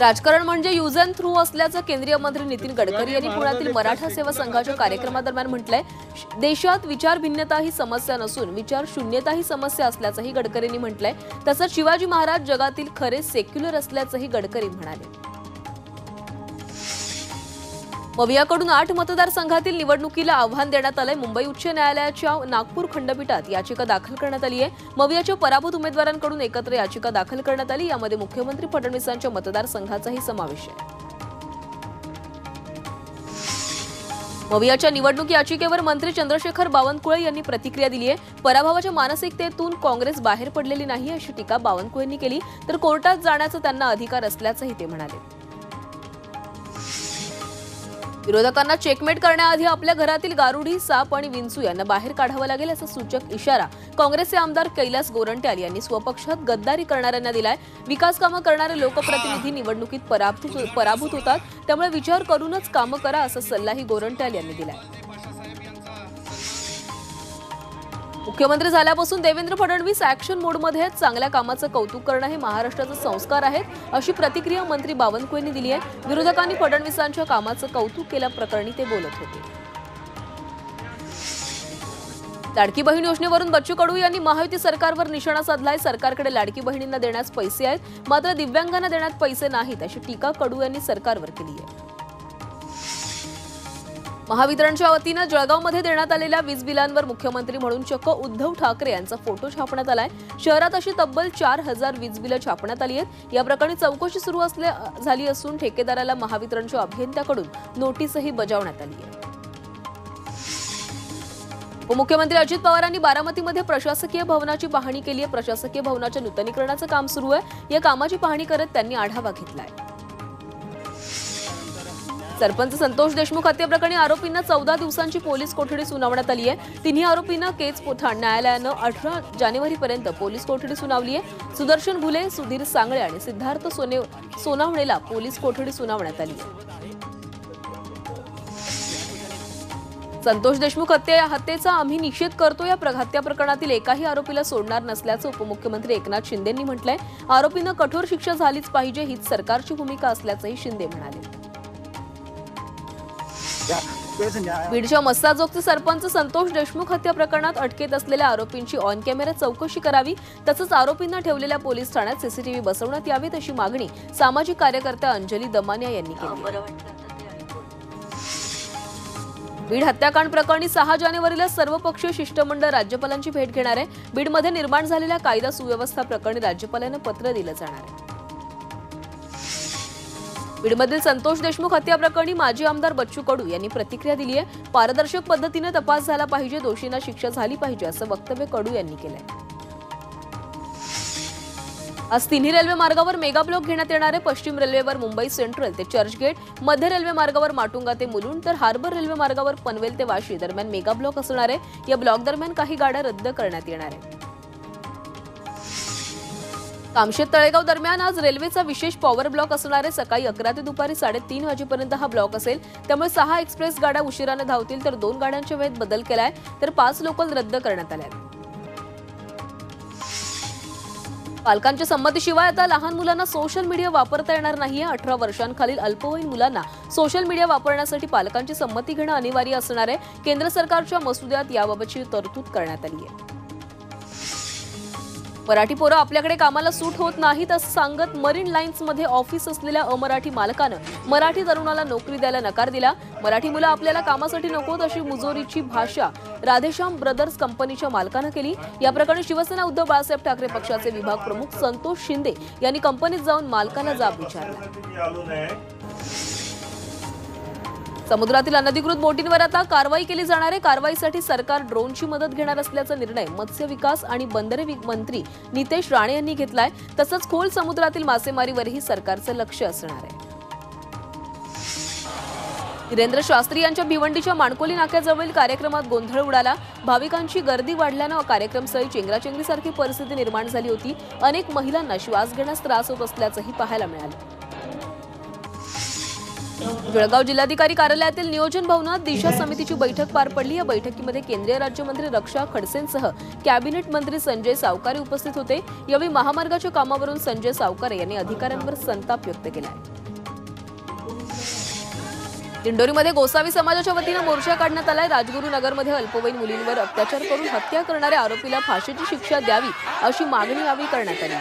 राजकारण म्हणजे use and through असल्याचं केंद्रीय मंत्री नितीन गडकरी यांनी पुण्यातील मराठा सेवा संघाच्या कार्यक्रमादरम्यान म्हटलंय। देशात विचार भिन्नता ही समस्या नसून विचार शून्यता ही समस्या असल्याचंही गडकरींनी म्हटलंय। तसंच शिवाजी महाराज जगातील खरे सेक्युलर असल्याचंही गडकरी म्हणाले। मवियाकडून 8 मतदारसंघातील निवडणुकीला आव्हान देण्यात आलंय। मुंबई उच्च न्यायालयाच्या नागपूर खंडपीठात याचिका दाखल करण्यात आली आहे। मवियाच्या पराभूत उमेदवारांकडून एकत्र याचिका दाखल करण्यात आली। यामध्ये मुख्यमंत्री फडणवीसांच्या मतदारसंघाचाही समावेश आहे। मवियाच्या निवडणूक याचिकेवर मंत्री चंद्रशेखर बावनकुळे यांनी प्रतिक्रिया दिली आहे। पराभवाच्या मानसिकतेतून काँग्रेस बाहेर पडलेली नाही अशी टीका बावनकुळेंनी केली। तर कोर्टात जाण्याचा त्यांना अधिकार असल्याचंही ते म्हणाले। विरोधकांना चेकमेट करण्याआधी आपल्या घरातील गारुडी, साप आणि विंचू यांना बाहेर काढावं लागेल असा सूचक इशारा काँग्रेसचे आमदार कैलास गोरंट्याल यांनी स्वपक्षात गद्दारी करणाऱ्यांना दिलाय। विकास कामं करणारे लोकप्रतिनिधी निवडणुकीत पराभूत होतात, त्यामुळे विचार करूनच कामं करा असा सल्लाही गोरंट्याल यांनी दिलाय। मुख्यमंत्री झाल्यापासून देवेंद्र फडणवीस ऍक्शन मोडमध्ये आहेत। चांगल्या कामाचं कौतुक करणं हे महाराष्ट्राचे संस्कार आहेत अशी प्रतिक्रिया मंत्री बावनकुळेंनी दिली आहे। विरोधकांनी फडणवीसांच्या कामाचं कौतुक केल्याप्रकरणी ते बोलत होते। लाडकी बहीण योजनेवरून बच्चू कडू यांनी महायुती सरकारवर निशाणा साधलाय। सरकारकडे लाडकी बहिणींना देण्यास पैसे आहेत, मात्र दिव्यांगांना देण्यात पैसे नाहीत अशी टीका कडू यांनी सरकारवर केली आहे। महावितरणच्या वतीनं जळगावमध्ये देण्यात आलेल्या वीज बिलांवर मुख्यमंत्री म्हणून चक्क उद्धव ठाकरे यांचा फोटो छापण्यात आलाय। शहरात अशी तब्बल 4000 वीज बिलं छापण्यात आली आहेत। या प्रकरणी चौकशी सुरू झाली असून ठेकेदाराला महावितरणच्या अभियंत्याकडून नोटीसही बजावण्यात आली आहे। उपमुख्यमंत्री अजित पवारांनी बारामतीमध्ये प्रशासकीय भवनाची पाहणी केली आहे। प्रशासकीय भवनाच्या नूतनीकरणाचं काम सुरू आहे। या कामाची पाहणी करत त्यांनी आढावा घेतलाय। सरपंच संतोष देशमुख हत्येप्रकरणी आरोपींना 14 दिवसांची पोलीस कोठडी सुनावण्यात आली आहे। तिन्ही आरोपींना केज न्यायालयानं 18 जानेवारीपर्यंत पोलीस कोठडी सुनावली आहे। सुदर्शन भुले, सुधीर सांगळे आणि सिद्धार्थ सोनावणेला पोलीस कोठडी सुनावण्यात आली आहे। संतोष देशमुख हत्येचा आम्ही निषेध करतो। या हत्या प्रकरणातील एकाही आरोपीला सोडणार नसल्याचं उपमुख्यमंत्री एकनाथ शिंदेंनी म्हटलंय। आरोपींना कठोर शिक्षा झालीच पाहिजे हीच सरकारची भूमिका असल्याचंही शिंदे म्हणाले। बीडच्या मस्साजोगचे सरपंच संतोष देशमुख हत्या प्रकरणात अटकेत असलेल्या आरोपींची ऑन कॅमेरा चौकशी करावी, तसंच आरोपींना ठेवलेल्या पोलीस ठाण्यात सीसीटीव्ही बसवण्यात यावीत अशी मागणी सामाजिक कार्यकर्त्या अंजली दमानिया यांनी केली। बीड हत्याकांड प्रकरणी 6 जानेवारीला सर्वपक्षीय शिष्टमंडळ राज्यपालांची भेट घेणार आहे। बीडमध्ये निर्माण झालेल्या कायदा सुव्यवस्था प्रकरणी राज्यपालांना पत्र दिलं जाणार आहे। बीडमधील संतोष देशमुख हत्या प्रकरणी माजी आमदार बच्चू कडू यांनी प्रतिक्रिया दिली आहे। पारदर्शक पद्धतीने तपास झाला पाहिजे, दोषींना शिक्षा झाली पाहिजे असं वक्तव्य कडू यांनी केलंय। आज तिन्ही रेल्वे मार्गावर मेगा ब्लॉक घेण्यात येणार आहे। पश्चिम रेल्वेवर मुंबई सेंट्रल ते चर्चगेट, मध्य रेल्वे मार्गावर माटुंगा ते मुलुंड, तर हार्बर रेल्वे मार्गावर पनवेल ते वाशी दरम्यान मेगा ब्लॉक असणार आहे। या ब्लॉक दरम्यान काही गाड्या रद्द करण्यात येणार आहेत। कामशेत तळेगाव दरम्यान आज रेल्वेचा विशेष पॉवर ब्लॉक असणार आहे। सकाळी 11 ते दुपारी 3:30 वाजेपर्यंत हा ब्लॉक असेल, त्यामुळे 6 एक्सप्रेस गाड्या उशिराने धावतील, तर 2 गाड्यांच्या वेळेत बदल केलाय, तर 5 लोकल रद्द करण्यात आल्या आहेत। पालकांच्या संमतीशिवाय आता लहान मुलांना सोशल मीडिया वापरता येणार नाहीये। 18 वर्षांखालील अल्पवयीन मुलांना सोशल मीडिया वापरण्यासाठी पालकांची संमती घेणं अनिवार्य असणार आहे। केंद्र सरकारच्या मसुद्यात याबाबतची तरतूद करण्यात आली आहे। मराठी पोरं आपल्याकडे कामाला सूट होत नाहीत असं सांगत मरीन लाईन्समध्ये ऑफिस असलेल्या अमराठी मालकानं मराठी तरुणाला नोकरी द्यायला नकार दिला। मराठी मुलं आपल्याला कामासाठी नकोत अशी मुजोरीची भाषा राधेश्याम ब्रदर्स कंपनीच्या मालकानं केली। या प्रकरणी शिवसेना उद्धव बाळासाहेब ठाकरे पक्षाचे विभाग प्रमुख संतोष शिंदे यांनी कंपनीत जाऊन मालकाला जाब विचारला। समुद्रातील अनधिकृत बोटींवर आता कारवाई केली जाणार आहे। कारवाईसाठी सरकार ड्रोनची मदत घेणार असल्याचा निर्णय मत्स्य विकास आणि बंदरे मंत्री नितेश राणे यांनी घेतलाय। तसंच खोल समुद्रातील मासेमारीवरही सरकारचं लक्ष असणार आहे। धीरेंद्र शास्त्री यांच्या भिवंडीच्या माणकोली नाक्याजवळील कार्यक्रमात गोंधळ उडाला। भाविकांची गर्दी वाढल्यानं कार्यक्रमस्थळी चेंगराचेंगरीसारखी परिस्थिती निर्माण झाली होती। अनेक महिलांना श्वास घेण्यास त्रास होत असल्याचंही पाहायला मिळालं। जळगाव जिल्हाधिकारी कार्यालयातील नियोजन भवनात दिशा समितीची बैठक पार पडली। या बैठकीमध्ये केंद्रीय राज्यमंत्री रक्षा खडसेंसह कॅबिनेट मंत्री संजय सावकारे उपस्थित होते। यावेळी महामार्गाच्या कामावरून संजय सावकारे यांनी अधिकाऱ्यांवर संताप व्यक्त केला। दिंडोरीमध्ये गोसावी समाजाच्या वतीने मोर्चा काढण्यात आलाय। राजगुरुनगरमध्ये अल्पवयीन मुलींवर अत्याचार करून हत्या करणाऱ्या आरोपीला फाशीची शिक्षा द्यावी अशी मागणी यावेळी करण्यात आली।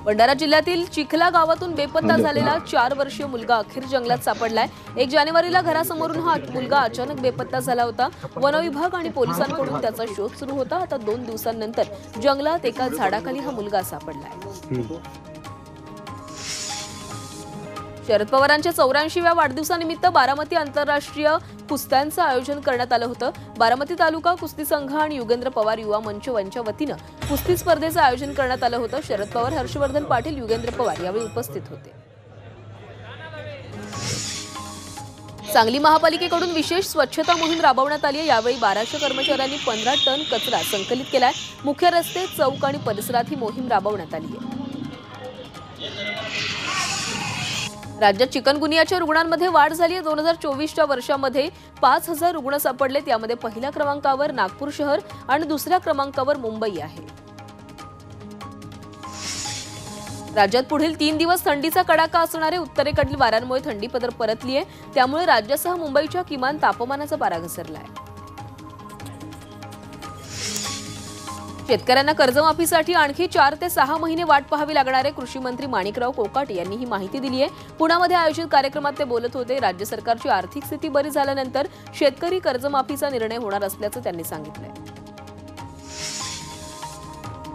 भंडारा जिल्ह्यातील चिखला गावातून बेपत्ता झालेला 4 वर्षीय मुलगा अखेर जंगलात सापडलाय। 1 जानेवारीला घरासमोरून हा मुलगा अचानक बेपत्ता झाला होता। वनविभाग आणि पोलिसांकडून त्याचा शोध सुरू होता। आता 2 दिवसांनंतर जंगलात एका झाडाखाली हा मुलगा सापडलाय। शरद पवारांच्या 84व्या वाढदिवसानिमित्त बारामती आंतरराष्ट्रीय कुस्त्यांचं आयोजन करण्यात आलं होतं। बारामती तालुका कुस्ती संघ आणि युगेंद्र पवार युवा मंच यांच्या वतीनं कुस्ती स्पर्धेचं आयोजन करण्यात आलं होतं। शरद पवार, हर्षवर्धन पाटील, युगेंद्र पवार यावेळी उपस्थित होते। सांगली महापालिकेकडून विशेष स्वच्छता मोहीम राबवण्यात आली आहे। यावेळी 1200 कर्मचाऱ्यांनी 15 टन कचरा संकलित केलाय। मुख्य रस्ते, चौक आणि परिसरात ही मोहीम राबवण्यात आली आहे। राज्यात चिकनगुनियाच्या रुग्णांमध्ये वाढ झाली आहे। 2024च्या वर्षामध्ये 5000 रुग्ण सापडलेत। यामध्ये पहिल्या क्रमांकावर नागपूर शहर आणि दुसऱ्या क्रमांकावर मुंबई आहे। राज्यात पुढील 3 दिवस थंडीचा कडाका असणार आहे। उत्तरेकडील वाऱ्यांमुळे थंडी पदर परतली आहे। त्यामुळे राज्यासह मुंबईच्या किमान तापमानाचा पारा घसरला आहे। शेतकऱ्यांना कर्जमाफीसाठी आणखी 4 ते 6 महिने वाट पाहावी लागणार आहे। कृषी मंत्री माणिकराव कोकाटे यांनी ही माहिती दिली आहे। पुण्यामध्ये आयोजित कार्यक्रमात ते बोलत होते। राज्य सरकारची आर्थिक स्थिती बरी झाल्यानंतर शेतकरी कर्जमाफीचा निर्णय होणार असल्याचं त्यांनी सांगितलंय।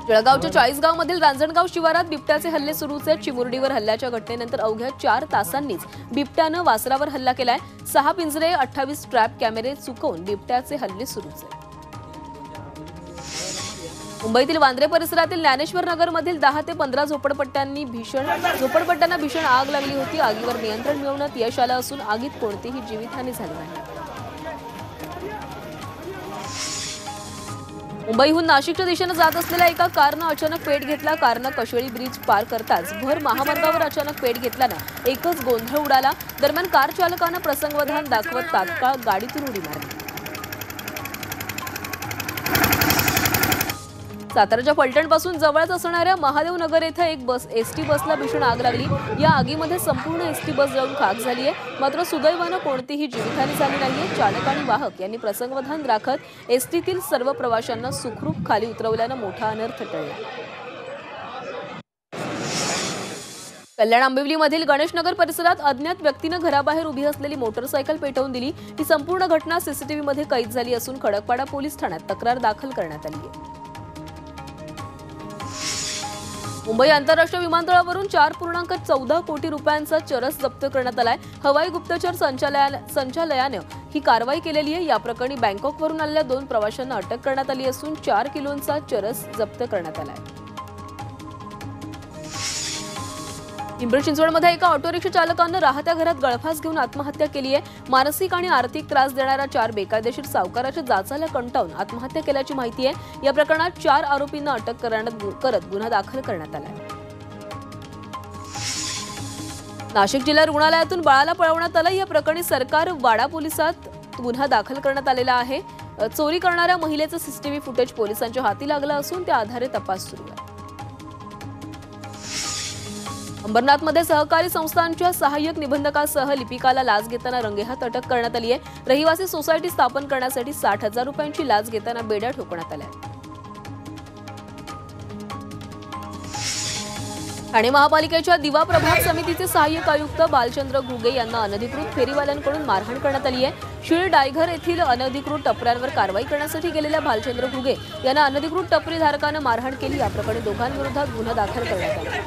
जळगावच्या 40 मधील रांजणगाव शिवारात बिबट्याचे हल्ले सुरूच आहेत। चिमुरडीवर हल्ल्याच्या घटनेनंतर अवघ्या 4 तासांनीच बिबट्यानं वासरावर हल्ला केलाय। 6 पिंजरे, 28 ट्रॅप कॅमेरे चुकवून बिबट्याचे हल्ले सुरूच आहेत। मुंबईतील वांद्रे परिसरातील ज्ञानेश्वर नगरमधील 10 ते 15 झोपडपट्ट्यांना भीषण आग लागली होती। आगीवर नियंत्रण मिळवण्यात यश आलं असून आगीत कोणतीही जीवितहानी झाली नाही। मुंबईहून नाशिकच्या दिशेने जात असलेल्या एका कारनं अचानक पेट घेतला। कारनं कशेळी ब्रिज पार करताच भर महामार्गावर अचानक पेट घेतल्यानं एकच गोंधळ उडाला। दरम्यान कार चालकानं प्रसंगवधान दाखवत तात्काळ गाडीतून उडी मारली। साताराच्या फलटणपासून जवळच असणाऱ्या महादेव नगर येथे एक एसटी बसला भीषण आग लागली। या आगीमध्ये संपूर्ण एसटी बस जळून खाक झाली आहे। मात्र सुदैवानं कोणतीही जीवितहानी झाली नाहीये। चालक आणि वाहक यांनी प्रसंगवधान राखत एसटीतील सर्व प्रवाशांना सुखरूप खाली उतरवल्यानं मोठा अनर्थ टळला। कल्याण आंबिवलीमधील गणेशनगर परिसरात अज्ञात व्यक्तीनं घराबाहेर उभी असलेली मोटरसायकल पेटवून दिली। ही संपूर्ण घटना सीसीटीव्हीमध्ये कैद झाली असून खडकपाडा पोलीस ठाण्यात तक्रार दाखल करण्यात आली आहे। मुंबई आंतरराष्ट्रीय विमानतळावरून 4.14 कोटी रुपयांचा चरस जप्त करण्यात आलाय। हवाई गुप्तचर संचालयानं ही कारवाई केलेली आहे। या प्रकरणी बँकॉकवरून आलेल्या 2 प्रवाशांना अटक करण्यात आली असून 4 किलोंचा चरस जप्त करण्यात आलाय। पिंपरी चिंचवडमध्ये एका ऑटो रिक्षा चालकानं राहत्या घरात गळफास घेऊन आत्महत्या केली आहे। मानसिक आणि आर्थिक त्रास देणाऱ्या 4 बेकायदेशीर सावकाराच्या जाचाला कंटाळून आत्महत्या केल्याची माहिती आहे। या प्रकरणात 4 आरोपींना अटक करत गुन्हा दाखल करण्यात आला आहे। नाशिक जिल्हा रुग्णालयातून बाळाला पळवण्यात आलं। या प्रकरणी सरकार वाडा पोलिसात गुन्हा दाखल करण्यात आलेला आहे। चोरी करणाऱ्या महिलेचं सीसीटीव्ही फुटेज पोलिसांच्या हाती लागलं असून त्या आधारे तपास सुरू आहे। अंबरनाथमध्ये सहकारी संस्थांच्या सहाय्यक निबंधकासह लिपिकाला लाच घेताना रंगेहात अटक करण्यात आली आहे। रहिवासी सोसायटी स्थापन करण्यासाठी 60,000 रुपयांची लाच घेताना बेड्या ठोकण्यात आल्या। ठाणे महापालिकेच्या दिवा प्रभाग समितीचे सहाय्यक आयुक्त बालचंद्र घुगे यांना अनधिकृत फेरीवाल्यांकडून मारहाण करण्यात आली आहे। शिळ डायघर येथील अनधिकृत टपऱ्यांवर कारवाई करण्यासाठी गेलेल्या बालचंद्र घुगे यांना अनधिकृत टपरी धारकानं मारहाण केली। या प्रकरणी दोघांविरोधात गुन्हा दाखल करण्यात आला।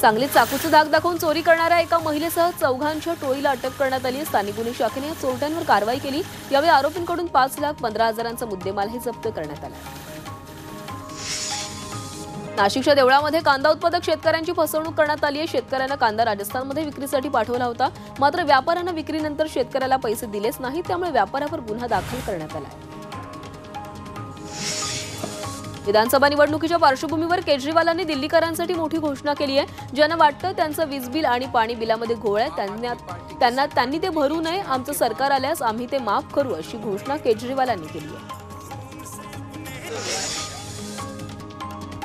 सांगलीत चाकूचा धाक दाखवून चोरी करणाऱ्या एका महिलेसह 4घांच्या टोळीला अटक करण्यात आली। स्थानिक गुन्हे शाखेने या चोरट्यांवर कारवाई केली। यावेळी आरोपींकडून 5,15,000चा मुद्देमालही जप्त करण्यात आला। नाशिकच्या देवळामध्ये कांदा उत्पादक शेतकऱ्यांची फसवणूक करण्यात आली आहे। शेतकऱ्यांना कांदा राजस्थानमध्ये विक्रीसाठी पाठवला होता। मात्र व्यापाऱ्यांना विक्रीनंतर शेतकऱ्याला पैसे दिलेच नाहीत। त्यामुळे व्यापाऱ्यावर गुन्हा दाखल करण्यात आला आहे। विधानसभा निवडणुकीच्या पार्श्वभूमीवर केजरीवालांनी दिल्लीकरांसाठी मोठी घोषणा केली आहे. ज्यांना वाटतं त्यांचं वीज बिल आणि पाणी बिलामध्ये घोळ आहे त्यांनी ते भरू नये. आमचं सरकार आल्यास आम्ही ते माफ करू, अशी घोषणा केजरीवालांनी केली आहे.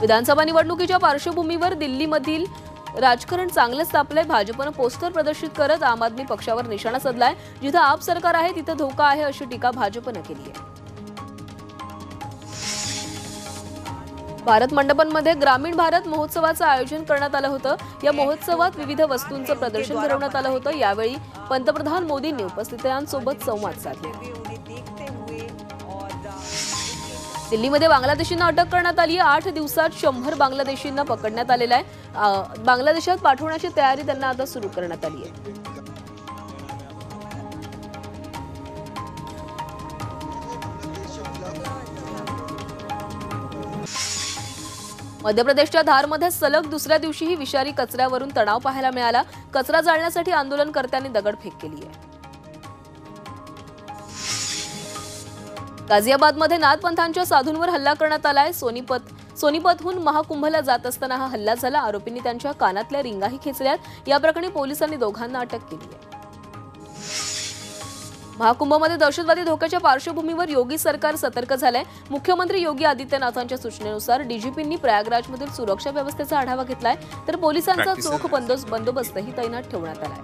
विधानसभा निवडणुकीच्या पार्श्वभूमीवर दिल्लीमधील राजकारण चांगलंच तापलंय. भाजपनं पोस्टर प्रदर्शित करत आम आदमी पक्षावर निशाणा साधलाय. जिथं आप सरकार आहे तिथं धोका आहे, अशी टीका भाजपनं केली आहे. भारत मंडपमध्ये ग्रामीण भारत महोत्सवाचं आयोजन करण्यात आलं होतं. या महोत्सवात विविध वस्तूंचं प्रदर्शन भरवण्यात आलं होतं. यावेळी पंतप्रधान मोदींनी उपस्थितांसोबत संवाद साधला. दिल्लीमध्ये बांगलादेशींना अटक करण्यात आली आहे. 8 दिवसात 100 बांगलादेशींना पकडण्यात आलेलं आहे. बांगलादेशात पाठवण्याची तयारी त्यांना आता सुरू करण्यात आली आहे. मध्य प्रदेशच्या धारमध्ये सलग दुसऱ्या दिवशीही विषारी कचऱ्यावरून तणाव पाहायला मिळाला. कचरा जाळण्यासाठी आंदोलनकर्त्यांनी दगडफेक केली आहे. गाझियाबादमध्ये नाथपंथांच्या साधूंवर हल्ला करण्यात आलाय. सोनीपतहून महाकुंभला जात असताना हा हल्ला झाला. आरोपींनी त्यांच्या कानातल्या रिंगाही खेचल्यात. या प्रकरणी पोलिसांनी दोघांना अटक केली आहे. महाकुंभमध्ये दहशतवादी धोक्याच्या पार्श्वभूमीवर योगी सरकार सतर्क झालंय. मुख्यमंत्री योगी आदित्यनाथांच्या सूचनेनुसार डीजीपींनी प्रयागराजमधील सुरक्षा व्यवस्थेचा आढावा घेतलाय. तर पोलिसांचा चोख बंदोबस्तही तैनात ठेवण्यात आलाय.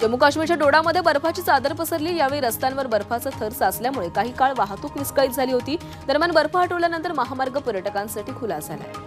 जम्मू काश्मीरच्या डोडामध्ये बर्फाची चादर पसरली. यावेळी रस्त्यांवर बर्फाचा थर साचल्यामुळे काही काळ वाहतूक विस्कळीत झाली होती. दरम्यान बर्फ हटवल्यानंतर महामार्ग पर्यटकांसाठी खुला झाला.